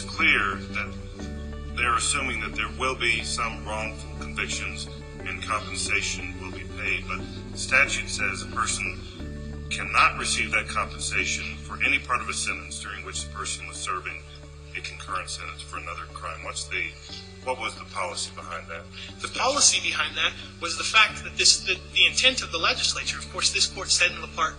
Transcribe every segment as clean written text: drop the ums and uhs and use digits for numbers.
clear that they're assuming that there will be some wrongful convictions and compensation will be paid. But the statute says a person cannot receive that compensation for any part of a sentence during which the person was serving a concurrent sentence for another crime. What was the policy behind that? The policy behind that was the fact that the intent of the legislature. Of course, this court said in Laporte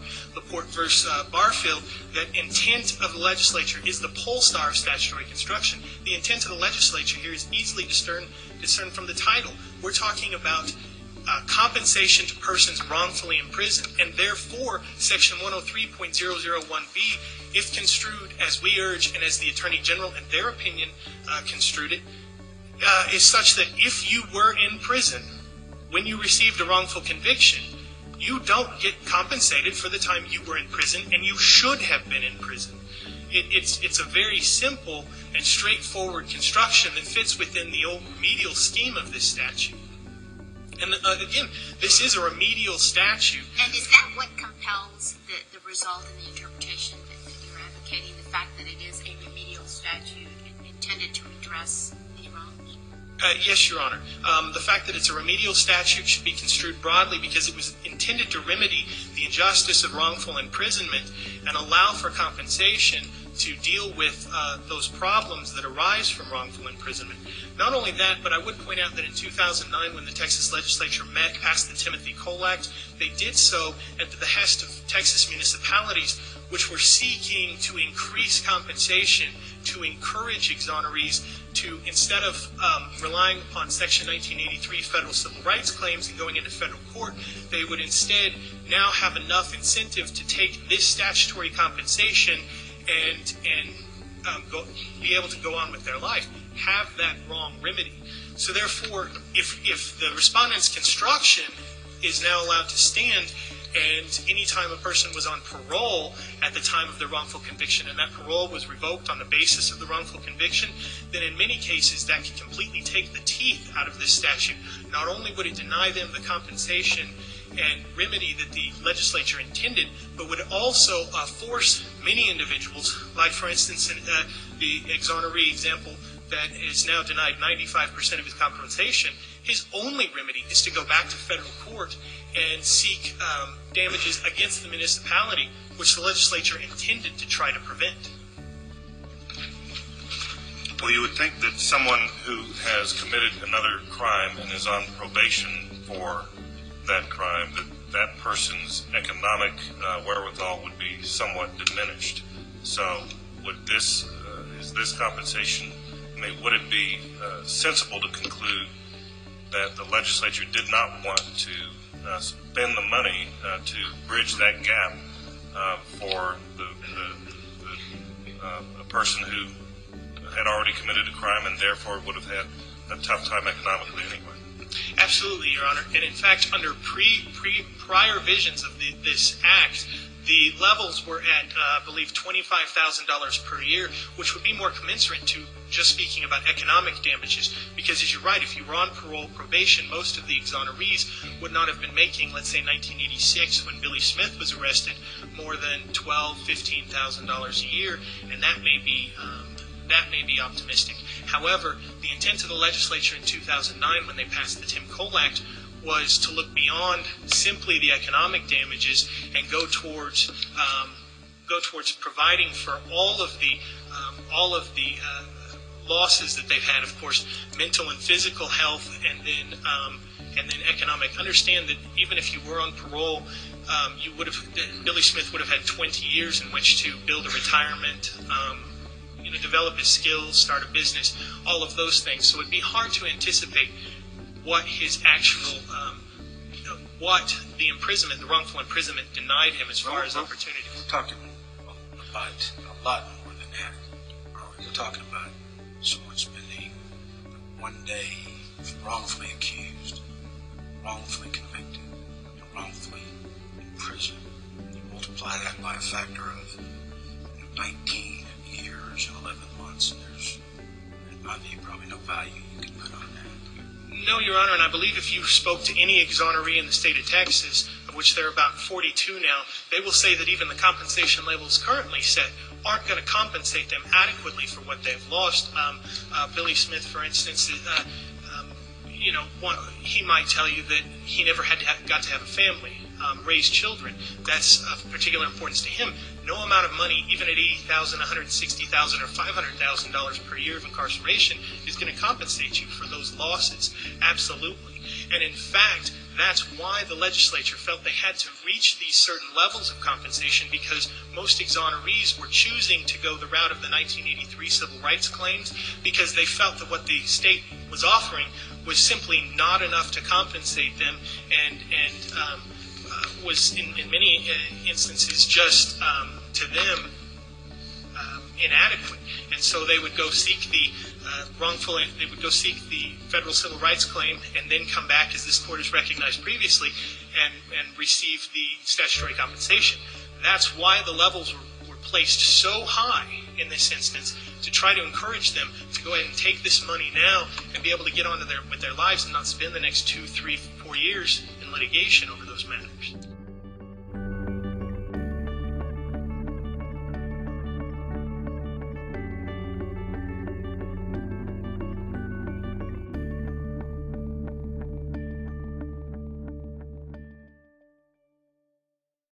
versus Barfield that intent of the legislature is the pole star of statutory construction. The intent of the legislature here is easily discerned from the title. We're talking about compensation to persons wrongfully imprisoned, and therefore Section 103.001B, if construed as we urge and as the Attorney General in their opinion construed it, is such that if you were in prison when you received a wrongful conviction, you don't get compensated for the time you were in prison, and you should have been in prison. It's a very simple and straightforward construction that fits within the old remedial scheme of this statute. And again, this is a remedial statute. And is that what compels the result in the interpretation that you're advocating, the fact that it is a remedial statute intended to redress the wrongs? Yes, Your Honor. The fact that it's a remedial statute should be construed broadly because it was intended to remedy the injustice of wrongful imprisonment and allow for compensation to deal with those problems that arise from wrongful imprisonment. Not only that, but I would point out that in 2009, when the Texas legislature passed the Timothy Cole Act, they did so at the behest of Texas municipalities, which were seeking to increase compensation, to encourage exonerees to, instead of relying upon Section 1983 federal civil rights claims and going into federal court, they would instead now have enough incentive to take this statutory compensation and be able to go on with their life, have that wrong remedy. So therefore, if the respondent's construction is now allowed to stand, and any time a person was on parole at the time of their wrongful conviction and that parole was revoked on the basis of the wrongful conviction, then in many cases that could completely take the teeth out of this statute. Not only would it deny them the compensation and remedy that the legislature intended, but would also force many individuals, like for instance in the exoneree example that is now denied 95% of his compensation, his only remedy is to go back to federal court and seek damages against the municipality, which the legislature intended to try to prevent. Well, you would think that someone who has committed another crime and is on probation for that crime, that person's economic wherewithal would be somewhat diminished. So is this compensation, would it be sensible to conclude that the legislature did not want to spend the money to bridge that gap for a person who had already committed a crime and therefore would have had a tough time economically anyway? Absolutely, Your Honor. And in fact, under prior visions of this act, the levels were at, I believe, $25,000 per year, which would be more commensurate to just speaking about economic damages. Because as you're right, if you were on parole probation, most of the exonerees would not have been making, let's say, 1986 when Billy Smith was arrested, more than $12,000, $15,000 a year, and that may be optimistic. However, the intent of the legislature in 2009 when they passed the Tim Cole Act was to look beyond simply the economic damages and go towards providing for all of the losses that they've had. Of course, mental and physical health, and then economic. Understand that even if you were on parole, Billy Smith would have had 20 years in which to build a retirement, develop his skills, start a business, all of those things. So it'd be hard to anticipate what his actual, what the imprisonment, the wrongful imprisonment denied him as far as opportunities. We're talking about a lot more than that. We're talking about someone spending one day wrongfully accused, wrongfully convicted, and wrongfully in prison. You multiply that by a factor of 19 years and 11 months, and there's, in my view, probably no value you can put on that. No, Your Honor, and I believe if you spoke to any exoneree in the state of Texas, of which there are about 42 now, they will say that even the compensation levels currently set aren't going to compensate them adequately for what they've lost. Billy Smith, for instance, he might tell you that he never got to have a family, raise children. That's of particular importance to him. No amount of money, even at $80,000, $160,000, or $500,000 per year of incarceration, is going to compensate you for those losses. Absolutely. And in fact, that's why the legislature felt they had to reach these certain levels of compensation, because most exonerees were choosing to go the route of the 1983 civil rights claims because they felt that what the state was offering was simply not enough to compensate them, and was in many instances just to them inadequate. And so they would go seek the federal civil rights claim, and then come back, as this court has recognized previously, and receive the statutory compensation. That's why the levels were placed so high in this instance, to try to encourage them to go ahead and take this money now and be able to get on with their lives and not spend the next 2, 3, 4 years in litigation over those matters.